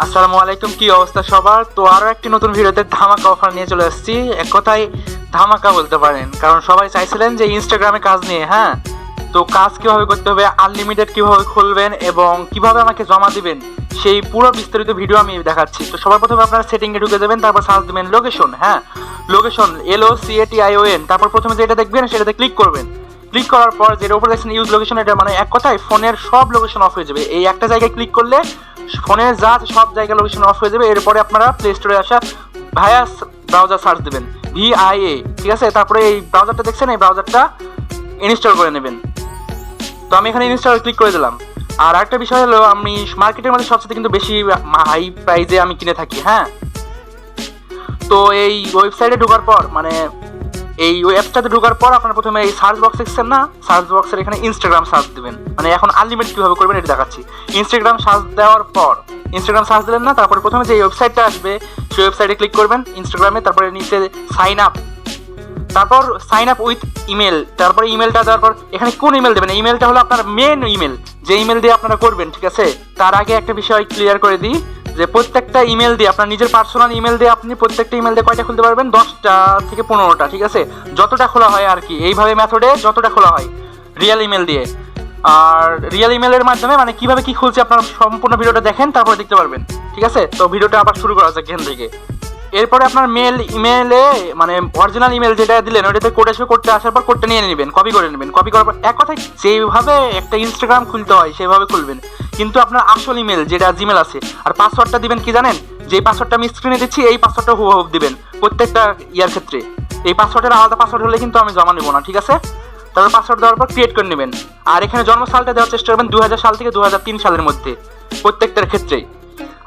আসসালামু আলাইকুম, কি অবস্থা সবার? তো আরো একটি নতুন ভিডিওতে ধামাকা অফার নিয়ে চলে আসছি। এক কথায় ধামাকা বলতে পারেন, কারণ সবাই চাইছিলেন যে ইনস্টাগ্রামে কাজ নিয়ে। হ্যাঁ, তো কাজ কিভাবে করতে হবে, আনলিমিটেড কিভাবে খুলবেন এবং কিভাবে আমাকে জমা দিবেন, সেই পুরো বিস্তারিত ভিডিও আমি দেখাচ্ছি। তো সবার প্রথমে আপনারা সেটিংয়ে ঢুকে যাবেন, তারপর সার্চ দিবেন লোকেশন। হ্যাঁ, লোকেশন LOCATION, তারপর প্রথমে যেটা দেখবেন সেটাতে ক্লিক করবেন। ক্লিক করার পর যেটা উপরে দেখছেন ইউজ লোকেশন, এটা মানে এক কথায় ফোনের সব লোকেশন অফ হয়ে যাবে। এই একটা জায়গায় ক্লিক করলে ফোনের যা সব জায়গায় লোকেশন অফ হয়ে যাবে। এরপরে আপনারা প্লে স্টোরে আসা ভায়া ব্রাউজার সার্চ দেবেন, VIA, ঠিক আছে। তারপরে এই ব্রাউজারটা দেখছেন, এই ব্রাউজারটা ইনস্টল করে নেবেন। তো আমি এখানে ইনস্টল ক্লিক করে দিলাম। আর একটা বিষয় হলো, আমি মার্কেটের মধ্যে সবচেয়ে কিন্তু বেশি হাই প্রাইজে আমি কিনে থাকি। হ্যাঁ, তো এই ওয়েবসাইটে ঢোকার পর মানে এই অ্যাপসটাতে ঢোকার পর আপনারা প্রথমে এই সার্চ বক্স দেখছেন না, সার্চ বক্সের এখানে ইনস্টাগ্রাম সার্চ দিবেন। মানে এখন আনলিমিটেড কীভাবে করবেন এটা দেখাচ্ছি। ইনস্টাগ্রাম সার্চ দেওয়ার পর ইনস্টাগ্রাম সার্চ দিলেন না, তারপরে প্রথমে যে ওয়েবসাইটটা আসবে সেই ওয়েবসাইটে ক্লিক করবেন ইনস্টাগ্রামে। তারপরে নিচে সাইন আপ, তারপর সাইন আপ উইথ ইমেল, তারপরে ইমেলটা দেওয়ার পর এখানে কোন ইমেল দেবেন। ইমেলটা হলো আপনার মেন ইমেল, যে ইমেল দিয়ে আপনারা করবেন, ঠিক আছে। তার আগে একটা বিষয় ক্লিয়ার করে দিই, যে প্রত্যেকটা ইমেল দিয়ে আপনার নিজের পার্সোনাল ইমেল দিয়ে আপনি প্রত্যেকটা ইমেল দিয়ে কয়টা খুলতে পারবেন, 10টা থেকে 15টা, ঠিক আছে। যতটা খোলা হয় আর কি, এইভাবে মেথডে যতটা খোলা হয় রিয়েল ইমেল দিয়ে। আর রিয়েল ইমেলের মাধ্যমে মানে কিভাবে কি খুলছে আপনারা সম্পূর্ণ ভিডিওটা দেখেন, তারপরে দেখতে পারবেন, ঠিক আছে। তো ভিডিওটা আবার শুরু করা যাক এখান থেকে। এরপরে আপনার ইমেলে মানে অরিজিনাল ইমেল যেটা দিলেন ওইটাতে কোড আসবে, কোডটা আসার পর কোডটা নিয়ে নেবেন, কপি করে নেবেন। কপি করার পর এক কথায় যেভাবে একটা ইনস্টাগ্রাম খুলতে হয় সেভাবে খুলবেন, কিন্তু আপনার আসল ইমেল যেটা জিমেল আছে। আর পাসওয়ার্ডটা দিবেন কি জানেন, যে পাসওয়ার্ডটা আমি স্ক্রিনে দিচ্ছি এই পাসওয়ার্ডটা হুবহু দিবেন প্রত্যেকটা ইয়ার ক্ষেত্রে। এই পাসওয়ার্ডের আলাদা পাসওয়ার্ড হলে কিন্তু আমি জমা নেবো না, ঠিক আছে। তারপর পাসওয়ার্ড দেওয়ার পর ক্রিয়েট করে নেবেন। আর এখানে জন্মসালটা দেওয়ার চেষ্টা করবেন 2000 সাল থেকে 2003 সালের মধ্যে প্রত্যেকটার ক্ষেত্রেই।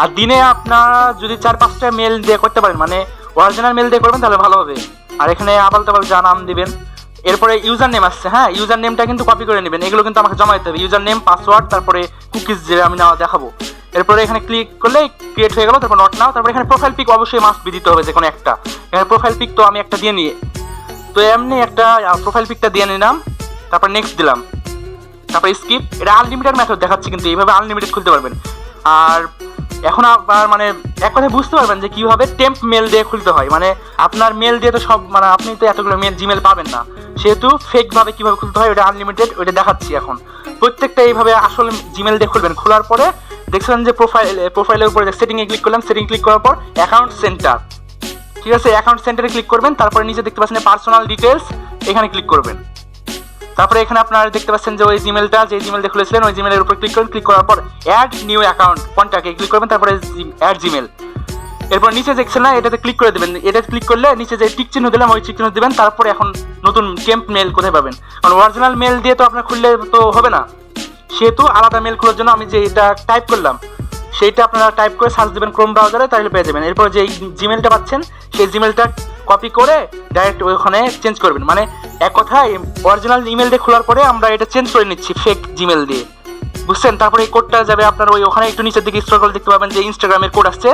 আর দিনে আপনারা যদি 4-5টা মেল দিয়ে করতে পারেন, মানে অরিজিনাল মেল দিয়ে করবেন, তাহলে ভালো হবে। আর এখানে আবাল তাবাল যা নাম দিবেন। এরপরে ইউজার নেম আসছে, হ্যাঁ, ইউজার নেমটা কিন্তু কপি করে নেবেন। এগুলো কিন্তু আমাকে জমা দিতে হবে, ইউজার নেম, পাসওয়ার্ড, তারপরে কুকিজ যে আমি দেখাবো। এরপরে এখানে ক্লিক করলে ক্রিয়েট হয়ে গেল। তারপর নট নাও। তারপরে এখানে প্রোফাইল পিক অবশ্যই মাস্ট বি দিতে হবে, যে কোনো একটা। এখানে প্রোফাইল পিক তো আমি একটা দিয়ে নিয়ে, তো এমনি একটা প্রোফাইল পিকটা দিয়ে নিলাম। তারপর নেক্সট দিলাম, তারপরে স্কিপ। এটা আনলিমিটেড মেথড দেখাচ্ছি, কিন্তু এইভাবে আনলিমিটেড খুলতে পারবেন। আর এখন আবার মানে এক কথায় বুঝতে পারবেন যে কীভাবে টেম্প মেল দিয়ে খুলতে হয়। মানে আপনার মেল দিয়ে তো সব মানে আপনি তো এতগুলো মেল জিমেল পাবেন না, সেহেতু ফেকভাবে কীভাবে খুলতে হয় ওটা আনলিমিটেড, ওইটা দেখাচ্ছি এখন। প্রত্যেকটা এইভাবে আসলে জিমেল দিয়ে খুলবেন। খোলার পরে দেখছিলেন যে প্রোফাইলের উপরে সেটিংয়ে ক্লিক করলাম। সেটিং ক্লিক করার পর অ্যাকাউন্ট সেন্টার, ঠিক আছে, অ্যাকাউন্ট সেন্টারে ক্লিক করবেন। তারপরে নিচে দেখতে পাচ্ছেন পার্সোনাল ডিটেলস, এখানে ক্লিক করবেন। তারপরে এখানে আপনারা দেখতে পাচ্ছেন যে ওই জিমেলটা যে জিমেল দিয়ে খুলেছিলেন ওই জিমেলের উপর ক্লিক করুন। ক্লিক করার পর অ্যাড নিউ অ্যাকাউন্ট কন্ট্যাক্টে ক্লিক করবেন, তারপরে অ্যাড জিমেল। এরপর নিচে দেখছেন না, এটাতে ক্লিক করে দেবেন। এটাতে ক্লিক করলে নিচে যে টিক চিহ্ন দিলাম ওই টিক চিহ্ন দেবেন। তারপরে এখন নতুন টেম্প মেল কোথায় পাবেন, কারণ অরিজিনাল মেল দিয়ে তো আপনার খুললে তো হবে না, সেহেতু আলাদা মেল খোলার জন্য আমি যে এটা টাইপ করলাম সেইটা আপনারা টাইপ করে সার্চ দেবেন ক্রোম ব্রাউজারে, তাহলে পেয়ে যাবেন। এরপর যে জিমেলটা পাচ্ছেন সেই জিমেলটা কপি করে ডাইরেক্ট ওখানে চেঞ্জ করবেন। মানে এক কথায় অরিজিনাল ইমেল দিয়ে খোলার পরে আমরা এটা চেঞ্জ করে নিচ্ছি ফেক জিমেল দিয়ে, বুঝছেন। তারপরে এই কোডটা যাবে আপনার ওই ওখানে একটু নিচের দিকে স্ক্রল করে দেখতে পাবেন যে ইনস্টাগ্রামের কোড আসছে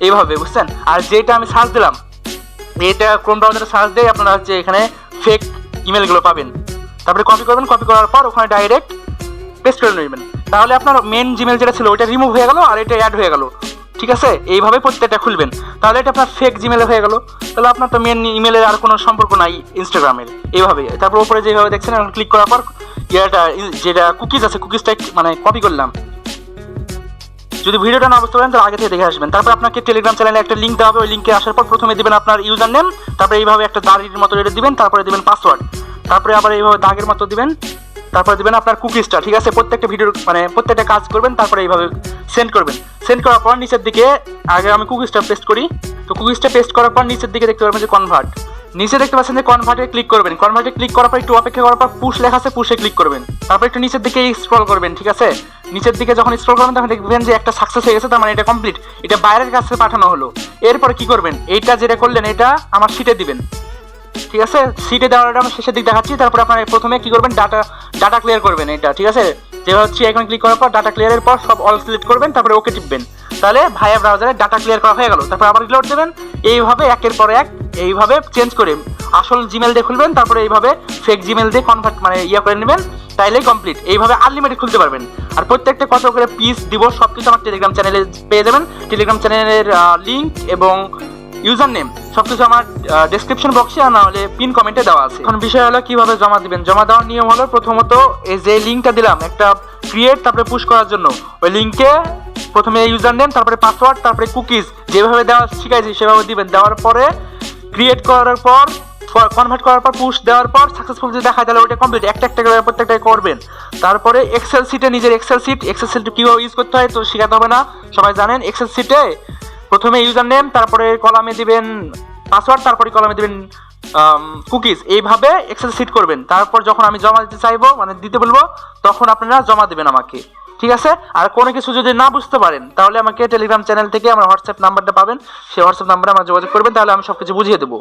এইভাবে, বুঝছেন। আর যেটা আমি সার্চ দিলাম এটা ক্রোম ব্রাউজারে সার্চ দিয়ে আপনারা হচ্ছে এখানে ফেক ইমেলগুলো পাবেন। তারপরে কপি করবেন, কপি করার পর ওখানে ডাইরেক্ট পেস্ট করে নেবেন। তাহলে আপনার মেন জিমেল যেটা ছিল ওইটা রিমুভ হয়ে গেল আর এটা অ্যাড হয়ে গেল, ঠিক আছে। এইভাবে প্রত্যেকটা খুলবেন, তাহলে এটা আপনার ফেক জিমেলে হয়ে গেল। তাহলে আপনার তো মেন ইমেলের আর কোনো সম্পর্ক নাই ইনস্টাগ্রামের, এইভাবে। তারপর উপরে যেভাবে দেখছেন এখন ক্লিক করার পর এটা যেটা কুকিজ আছে কুকিজটা মানে কপি করলাম। যদি ভিডিওটা না বুঝতে পারেন তাহলে আগে থেকে দেখে আসবেন। তারপর আপনাকে টেলিগ্রাম চ্যানেলে একটা লিঙ্ক দেওয়া হবে, ওই লিঙ্কে আসার পর প্রথমে দিবেন আপনার ইউজার নেম, তারপরে এইভাবে একটা দাড়ির মতো এটা দিবেন, তারপরে দিবেন পাসওয়ার্ড, তারপরে আবার এইভাবে দাগের মতো দিবেন, তারপরে দিবেন আপনার কুকিজটা, ঠিক আছে। প্রত্যেকটা ভিডিওর মানে প্রত্যেকটা কাজ করবেন, তারপরে এইভাবে সেন্ড করবেন। সেন্ড করার পর নিচের দিকে আগে আমি কুকিজটা পেস্ট করি। তো কুকিজটা পেস্ট করার পর নিচের দিকে দেখতে পারবেন যে কনভার্ট, নিচে দেখতে পাচ্ছেন যে কনভার্টে ক্লিক করবেন। কনভার্টে ক্লিক করার পর একটু অপেক্ষা করার পর পুশ লেখা আছে, পুশে ক্লিক করবেন। তারপর একটু নিচের দিকে স্ক্রল করবেন, ঠিক আছে। নিচের দিকে যখন স্ক্রল করবেন তখন দেখবেন যে একটা সাকসেস হয়ে গেছে, তার মানে এটা কমপ্লিট, এটা বাইরের কাছে পাঠানো হলো। এরপর কি করবেন, এইটা যেটা করলেন এটা আমার শিটে দিবেন, ঠিক আছে। সিটে দেওয়াটা আমি শেষের দিক দেখাচ্ছি। তারপর আপনার প্রথমে কি করবেন, ডাটা ক্লিয়ার করবেন এটা, ঠিক আছে। যেভাবে হচ্ছে এখন ক্লিক করার পর ডাটা ক্লিয়ারের পর সব অল সিলেক্ট করবেন, তারপরে ওকে টিপবেন। তাহলে ভাইয়া ব্রাউজারে ডাটা ক্লিয়ার করা হয়ে গেল। তারপর আবার রিলোড দেবেন। এইভাবে একের পর এক এইভাবে চেঞ্জ করে আসল জিমেল দিয়ে খুলবেন, তারপরে এইভাবে ফেক জিমেল দিয়ে কনভার্ট মানে করে নেবেন। তাইলেই কমপ্লিট। এইভাবে আনলিমিটেড খুলতে পারবেন। আর প্রত্যেকটা কত করে পিস দিব সব কিছু আমার টেলিগ্রাম চ্যানেলে পেয়ে যাবেন। টেলিগ্রাম চ্যানেলের লিঙ্ক এবং ইউজার নেম সবকিছু আমার ডেসক্রিপশন বক্সে আর না হলে পিন কমেন্টে দেওয়া আছে। এখন বিষয় হলো কিভাবে জমা দিবেন। জমা দেওয়ার নিয়ম হলো প্রথমত এই যে লিঙ্কটা দিলাম একটা ক্রিয়েট তারপরে পুশ করার জন্য, ওই লিঙ্কে প্রথমে ইউজার নেম তারপরে পাসওয়ার্ড তারপরে কুকিজ যেভাবে দেওয়া শিখাইছি সেভাবে দিবেন। দেওয়ার পরে ক্রিয়েট করার পর কনভার্ট করার পর পুশ দেওয়ার পর সাকসেসফুল যদি দেখায় তাহলে ওইটা কমপ্লিট। একটা একটা করে প্রত্যেকটাই করবেন। তারপরে এক্সেল সিটে নিজের এক্সেল সিট কীভাবে ইউজ করতে হয় তো শেখাতে হবে না, সবাই জানেন। এক্সেল সিটে প্রথমে ইউজার নেম তারপরে কলামে দিবেন পাসওয়ার্ড তারপরে কলামে দিবেন কুকিজ, এইভাবে এক্সেল সিট করবেন। তারপর যখন আমি জমা দিতে চাইবো মানে দিতে বলবো তখন আপনারা জমা দিবেন আমাকে, ঠিক আছে? আর কোনো কিছু যদি না বুঝতে পারেন তাহলে আমাকে টেলিগ্রাম চ্যানেল থেকে আমার হোয়াটসঅ্যাপ নাম্বারটা পাবেন, সেই হোয়াটসঅ্যাপ নাম্বারে আমার যোগাযোগ করবেন, তাহলে আমি সব কিছু বুঝিয়ে দেবো।